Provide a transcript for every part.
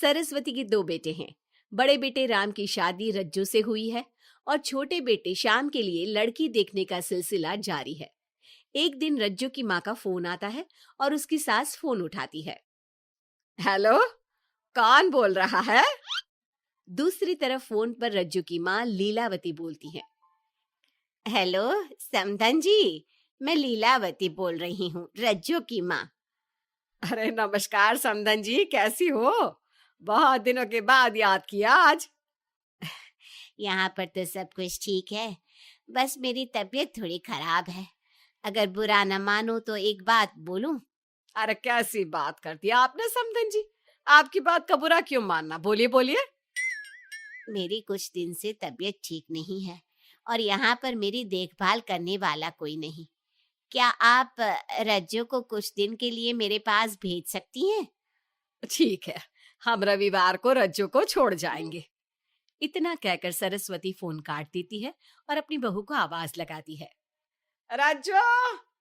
सरस्वती के दो बेटे हैं। बड़े बेटे राम की शादी रज्जू से हुई है और छोटे बेटे श्याम के लिए लड़की देखने का सिलसिला जारी है। एक दिन रज्जू की माँ का फोन आता है और उसकी सास फोन उठाती है। हेलो, कौन बोल रहा है? दूसरी तरफ फोन पर रज्जू की माँ लीलावती बोलती है। हेलो समधन जी, मैं लीलावती बोल रही हूँ, रज्जू की माँ। अरे नमस्कार समधन जी, कैसी हो? बहुत दिनों के बाद याद किया आज। यहाँ पर तो सब कुछ ठीक है, बस मेरी तबीयत थोड़ी खराब है। अगर बुरा न मानो तो एक बात बोलूं? अरे कैसी बात कर दी आपने समधन जी, आपकी बात का बुरा क्यों मानना, बोलिए बोलिए। मेरी कुछ दिन से तबीयत ठीक नहीं है और यहाँ पर मेरी देखभाल करने वाला कोई नहीं। क्या आप रज्जू को कुछ दिन के लिए मेरे पास भेज सकती हैं? ठीक है, हम रविवार को रज्जू को छोड़ जाएंगे। इतना कहकर सरस्वती फोन काट देती है और अपनी बहू को आवाज लगाती है। रज्जू,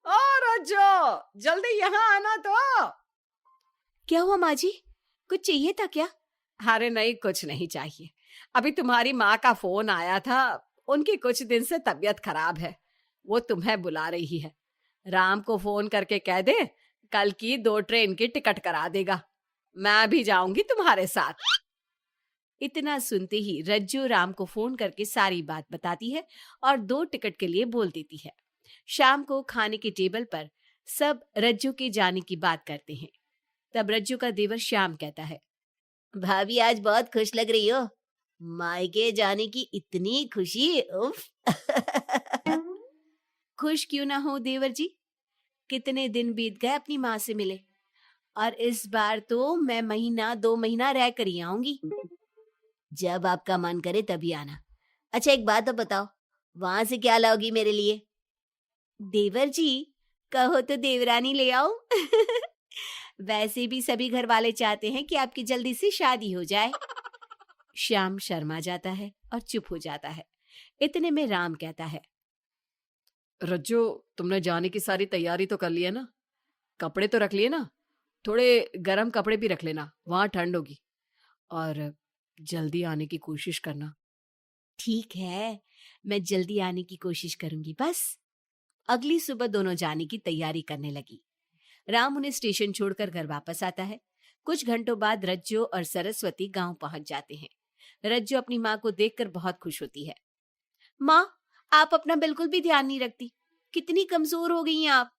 ओ रज्जू, जल्दी यहाँ आना तो। क्या हुआ माँ जी, कुछ चाहिए था क्या? अरे नहीं, कुछ नहीं चाहिए। अभी तुम्हारी माँ का फोन आया था, उनकी कुछ दिन से तबीयत खराब है, वो तुम्हें बुला रही है। राम को फोन करके कह दे कल की 2 ट्रेन की टिकट करा देगा, मैं भी जाऊंगी तुम्हारे साथ। इतना सुनते ही रज्जू राम को फोन करके सारी बात बताती है और 2 टिकट के लिए बोल देती है। शाम को खाने के टेबल पर सब रज्जू के जाने की बात करते हैं। तब रज्जू का देवर श्याम कहता है। भाभी आज बहुत खुश लग रही हो, मायके जाने की इतनी खुशी, उफ। खुश क्यों ना हो देवर जी, कितने दिन बीत गए अपनी माँ से मिले, और इस बार तो मैं महीना 2 महीना रह कर ही आऊंगी। जब आपका मन करे तभी आना। अच्छा एक बात तो बताओ, वहां से क्या लाओगी मेरे लिए? देवर जी, कहो तो देवरानी ले आओ। वैसे भी सभी घर वाले चाहते हैं कि आपकी जल्दी से शादी हो जाए। श्याम शर्मा जाता है और चुप हो जाता है। इतने में राम कहता है। रज्जू, तुमने जाने की सारी तैयारी तो कर ली है ना? कपड़े तो रख लिए ना? थोड़े गर्म कपड़े भी रख लेना, वहां ठंड होगी, और जल्दी आने की कोशिश करना। ठीक है, मैं जल्दी आने की कोशिश करूंगी बस। अगली सुबह दोनों जाने की तैयारी करने लगी। राम उन्हें स्टेशन छोड़कर घर वापस आता है। कुछ घंटों बाद रज्जू और सरस्वती गांव पहुंच जाते हैं। रज्जू अपनी माँ को देखकर बहुत खुश होती है। माँ, आप अपना बिल्कुल भी ध्यान नहीं रखती, कितनी कमजोर हो गई हैं आप।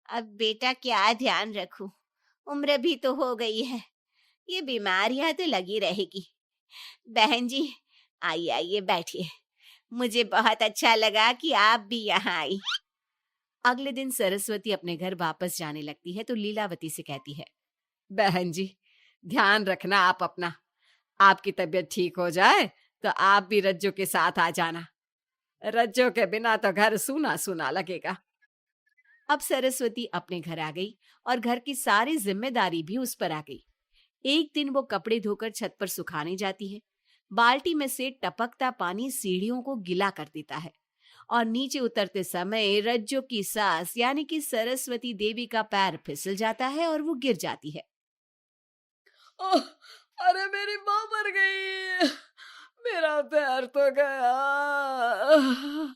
अब बेटा क्या ध्यान रखूं, उम्र भी तो हो गई है, ये बीमारियां तो लगी रहेगी। बहन जी, आइए आइए बैठिए, मुझे बहुत अच्छा लगा कि आप भी यहाँ आई। अगले दिन सरस्वती अपने घर वापस जाने लगती है तो लीलावती से कहती है। बहन जी, ध्यान रखना आप अपना, आपकी तबीयत ठीक हो जाए तो आप भी रज्जू के साथ आ जाना। रज्जू के बिना तो घर सूना सूना लगेगा। अब सरस्वती अपने घर आ गई और घर की सारी जिम्मेदारी भी उस पर आ गई। एक दिन वो कपड़े धोकर छत पर सुखाने जाती है। बाल्टी में से टपकता पानी सीढ़ियों को गीला कर देता है और नीचे उतरते समय रज्जू की सास यानी कि सरस्वती देवी का पैर फिसल जाता है और वो गिर जाती है। ओह, अरे मेरी माँ मर गई, मेरा पैर तो गया।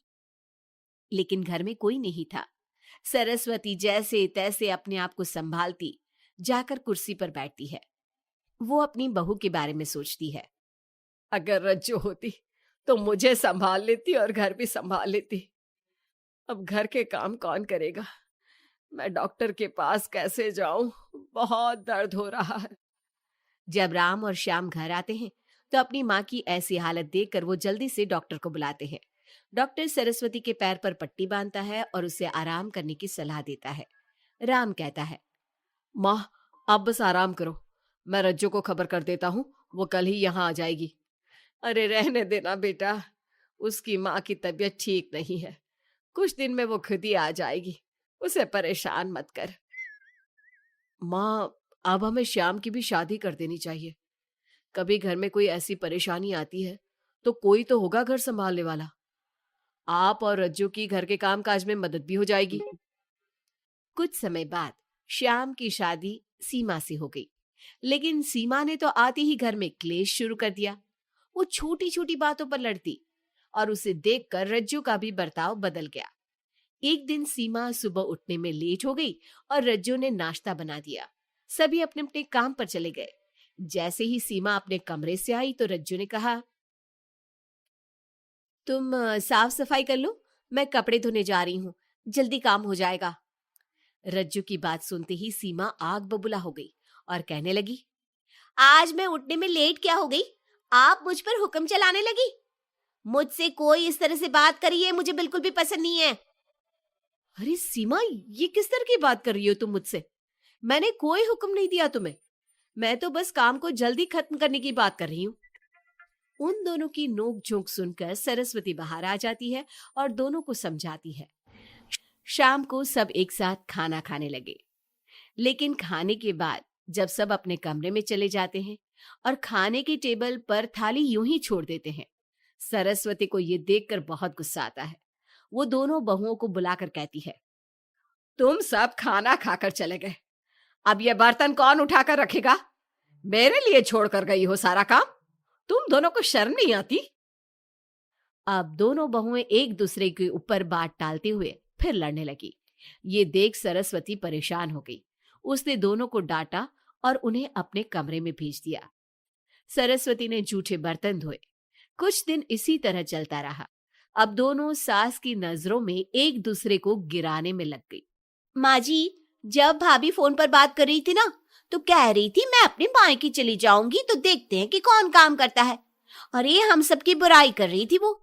लेकिन घर में कोई नहीं था। सरस्वती जैसे तैसे अपने आप को संभालती जाकर कुर्सी पर बैठती है। वो अपनी बहू के बारे में सोचती है। अगर रज्जू होती तो मुझे संभाल लेती और घर भी संभाल लेती। अब घर के काम कौन करेगा? मैं डॉक्टर के पास कैसे जाऊं? बहुत दर्द हो रहा है। जब राम और श्याम घर आते हैं तो अपनी माँ की ऐसी हालत देखकर वो जल्दी से डॉक्टर को बुलाते हैं। डॉक्टर सरस्वती के पैर पर पट्टी बांधता है और उसे आराम करने की सलाह देता है। राम कहता है। माँ, आप बस आराम करो, मैं रज्जू को खबर कर देता हूँ, वो कल ही यहाँ आ जाएगी। अरे रहने देना बेटा, उसकी माँ की तबीयत ठीक नहीं है, कुछ दिन में वो खुद ही आ जाएगी, उसे परेशान मत कर। माँ, अब हमें श्याम की भी शादी कर देनी चाहिए। कभी घर में कोई ऐसी परेशानी आती है तो कोई तो होगा घर संभालने वाला। आप और रज्जू की घर के काम काज में मदद भी हो जाएगी। कुछ समय बाद श्याम की शादी सीमा से हो गई। लेकिन सीमा ने तो आते ही घर में क्लेश शुरू कर दिया। वो छोटी छोटी बातों पर लड़ती और उसे देखकर रज्जू का भी बर्ताव बदल गया। एक दिन सीमा सुबह उठने में लेट हो गई और रज्जू ने नाश्ता बना दिया। सभी अपने अपने काम पर चले गए। जैसे ही सीमा अपने कमरे से आई तो रज्जू ने कहा, तुम साफ सफाई कर लो, मैं कपड़े धोने जा रही हूँ, जल्दी काम हो जाएगा। रज्जू की बात सुनते ही सीमा आग बबूला हो गई और कहने लगी, आज मैं उठने में लेट क्या हो गई? आप मुझ पर हुक्म चलाने लगी। मुझसे कोई इस तरह से बात करी है मुझे बिल्कुल भी पसंद नहीं है। अरे सीमा, ये किस तरह की बात कर रही हो तुम मुझसे? मैंने कोई हुक्म नहीं दिया तुम्हें। मैं तो बस काम को जल्दी खत्म करने की बात कर रही हूँ। उन दोनों की नोक झोंक सुनकर सरस्वती बाहर आ जाती है और दोनों को समझाती है। शाम को सब एक साथ खाना खाने लगे। लेकिन खाने के बाद जब सब अपने कमरे में चले जाते हैं और खाने की टेबल पर थाली यूं ही छोड़ देते हैं, सरस्वती को ये देखकर बहुत गुस्सा आता है। वो दोनों बहुओं को बुलाकर कहती है, तुम सब खाना खाकर चले गए, अब ये बर्तन कौन उठाकर रखेगा? मेरे लिए छोड़कर गई हो सारा काम। तुम दोनों को शर्म नहीं आती? अब दोनों बहुएं एक दूसरे के ऊपर बात टालते हुए फिर लड़ने लगी। ये देख सरस्वती परेशान हो गई। उसने दोनों को डांटा और उन्हें अपने कमरे में भेज दिया। सरस्वती ने जूठे बर्तन धोए। कुछ दिन इसी तरह चलता रहा। अब दोनों सास की नजरों में एक दूसरे को गिराने में लग गई। माँ जी, जब भाभी फोन पर बात कर रही थी ना, तो कह रही थी मैं अपने मायके चली जाऊंगी तो देखते हैं कि कौन काम करता है। अरे हम सबकी बुराई कर रही थी वो।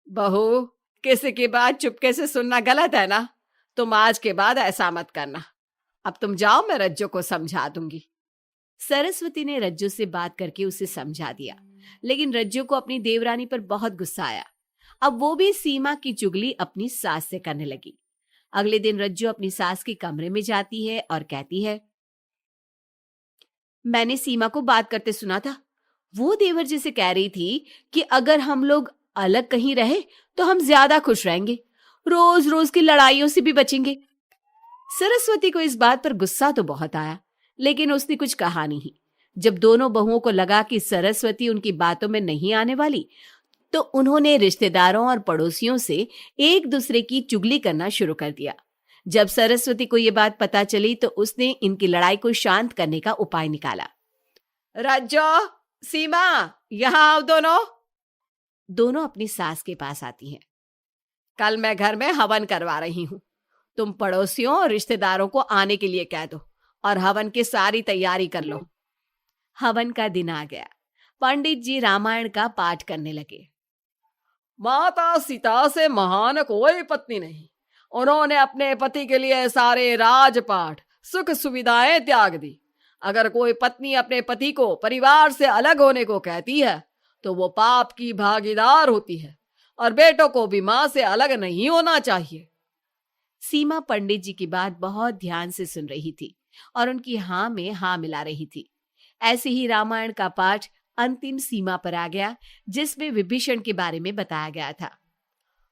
बहू, किसी की बात चुपके से सुनना गलत है ना। तुम आज के बाद ऐसा मत करना। अब तुम जाओ, मैं रज्जू को समझा दूंगी। सरस्वती ने रज्जू से बात करके उसे समझा दिया, लेकिन रज्जू को अपनी देवरानी पर बहुत गुस्सा आया। अब वो भी सीमा की चुगली अपनी सास से करने लगी। अगले दिन रज्जू अपनी सास के कमरे में जाती है और कहती है, मैंने सीमा को बात करते सुना था। वो देवर जी से कह रही थी कि अगर हम लोग अलग कहीं रहे तो हम ज्यादा खुश रहेंगे, रोज रोज की लड़ाइयों से भी बचेंगे। सरस्वती को इस बात पर गुस्सा तो बहुत आया, लेकिन उसने कुछ कहा नहीं। जब दोनों बहुओं को लगा कि सरस्वती उनकी बातों में नहीं आने वाली, तो उन्होंने रिश्तेदारों और पड़ोसियों से एक दूसरे की चुगली करना शुरू कर दिया। जब सरस्वती को यह बात पता चली तो उसने इनकी लड़ाई को शांत करने का उपाय निकाला। रज्जो, सीमा, यहां आओ दोनों। दोनों अपनी सास के पास आती हैं। कल मैं घर में हवन करवा रही हूं। तुम पड़ोसियों और रिश्तेदारों को आने के लिए कह दो और हवन की सारी तैयारी कर लो। हवन का दिन आ गया। पंडित जी रामायण का पाठ करने लगे। माता सीता से महान कोई पत्नी नहीं। उन्होंने अपने पति के लिए सारे राजपाट, सुख सुविधाएं त्याग दी। अगर कोई पत्नी अपने पति को परिवार से अलग होने को कहती है तो वो पाप की भागीदार होती है और बेटों को भी मां से अलग नहीं होना चाहिए। सीमा पंडित जी की बात बहुत ध्यान से सुन रही थी और उनकी हाँ में हाँ मिला रही थी। ऐसे ही रामायण का पाठ अंतिम सीमा पर आ गया, जिसमें विभीषण के बारे में बताया गया था।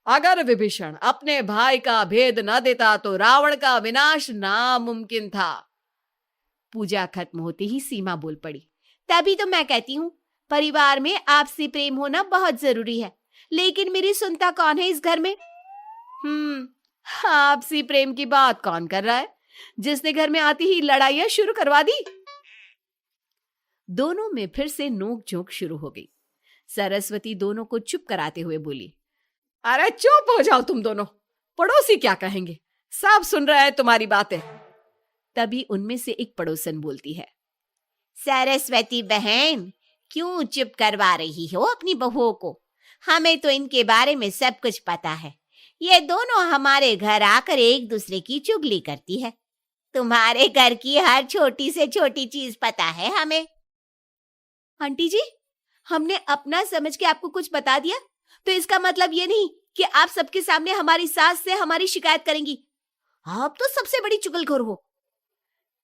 अगर विभीषण अपने भाई का भेद न देता तो रावण का विनाश नामुमकिन था। पूजा खत्म होते ही सीमा बोल पड़ी, तभी तो मैं कहती हूँ परिवार में आपसी प्रेम होना बहुत जरूरी है, लेकिन मेरी सुनता कौन है इस घर में? आपसी प्रेम की बात कौन कर रहा है, जिसने घर में आती ही लड़ाइयां शुरू करवा दी? दोनों में फिर से नोक झोंक शुरू हो गई। सरस्वती दोनों को चुप कराते हुए बोली, अरे चुप हो जाओ तुम दोनों, पड़ोसी क्या कहेंगे, सब सुन रहे हैं तुम्हारी बातें। तभी उनमें से एक पड़ोसन बोलती है, सरस्वती बहन, क्यों चुप करवा रही हो अपनी बहुओं को? हमें तो इनके बारे में सब कुछ पता है। ये दोनों हमारे घर आकर एक दूसरे की चुगली करती है। तुम्हारे घर की हर छोटी से छोटी चीज पता है हमें। आंटी जी, हमने अपना समझ के आपको कुछ बता दिया तो इसका मतलब ये नहीं कि आप सबके सामने हमारी सास से हमारी शिकायत करेंगी। आप तो सबसे बड़ी चुगलखोर हो।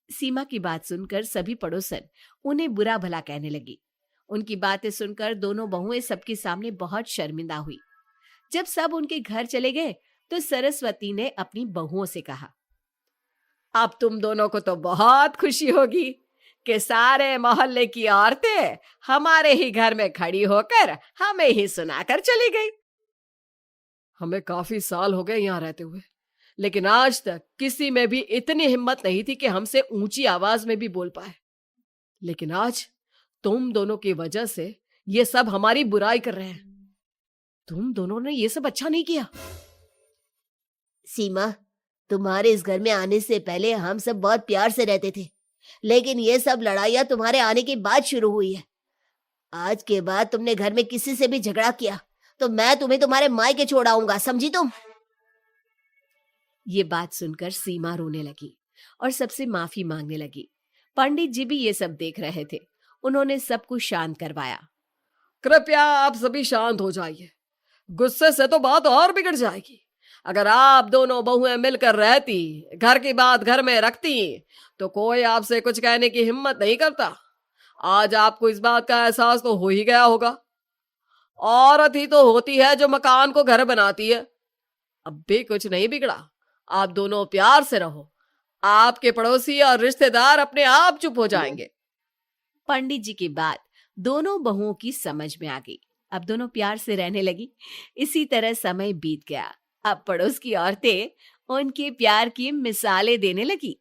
सीमा की बात सुनकर सभी पड़ोसन उन्हें बुरा भला कहने लगी। उनकी बातें सुनकर दोनों बहुएं सबके सामने बहुत शर्मिंदा हुई। जब सब उनके घर चले गए तो सरस्वती ने अपनी बहुओं से कहा, अब तुम दोनों को तो बहुत खुशी होगी कि सारे मोहल्ले की औरतें हमारे ही घर में खड़ी होकर हमें ही सुनाकर चली गई। हमें काफी साल हो गए यहाँ रहते हुए, लेकिन आज तक किसी में भी इतनी हिम्मत नहीं थी कि हमसे ऊंची आवाज में भी बोल पाए। लेकिन आज तुम दोनों की वजह से ये सब हमारी बुराई कर रहे हैं। तुम दोनों ने ये सब अच्छा नहीं किया। सीमा, तुम्हारे इस घर में आने से पहले हम सब बहुत प्यार से रहते थे, लेकिन ये सब लड़ाइयाँ तुम्हारे आने के बाद शुरू हुई है। आज के बाद तुमने घर में किसी से भी झगड़ा किया तो मैं तुम्हें तुम्हारे मायके छोड़ आऊंगा, समझी तुम? ये बात सुनकर सीमा रोने लगी और सबसे माफी मांगने लगी। पंडित जी भी ये सब देख रहे थे। उन्होंने सबको शांत करवाया। कृपया आप सभी शांत हो जाइए, गुस्से से तो बात और बिगड़ जाएगी। अगर आप दोनों बहुएं मिलकर रहती, घर की बात घर में रखती, तो कोई आपसे कुछ कहने की हिम्मत नहीं करता। आज आपको इस बात का एहसास तो हो ही गया होगा। औरत ही तो होती है जो मकान को घर बनाती है। अब भी कुछ नहीं बिगड़ा, आप दोनों प्यार से रहो, आपके पड़ोसी और रिश्तेदार अपने आप चुप हो जाएंगे। पंडित जी की बात दोनों बहुओं की समझ में आ गई। अब दोनों प्यार से रहने लगी। इसी तरह समय बीत गया। अब पड़ोस की औरतें उनके प्यार की मिसालें देने लगी।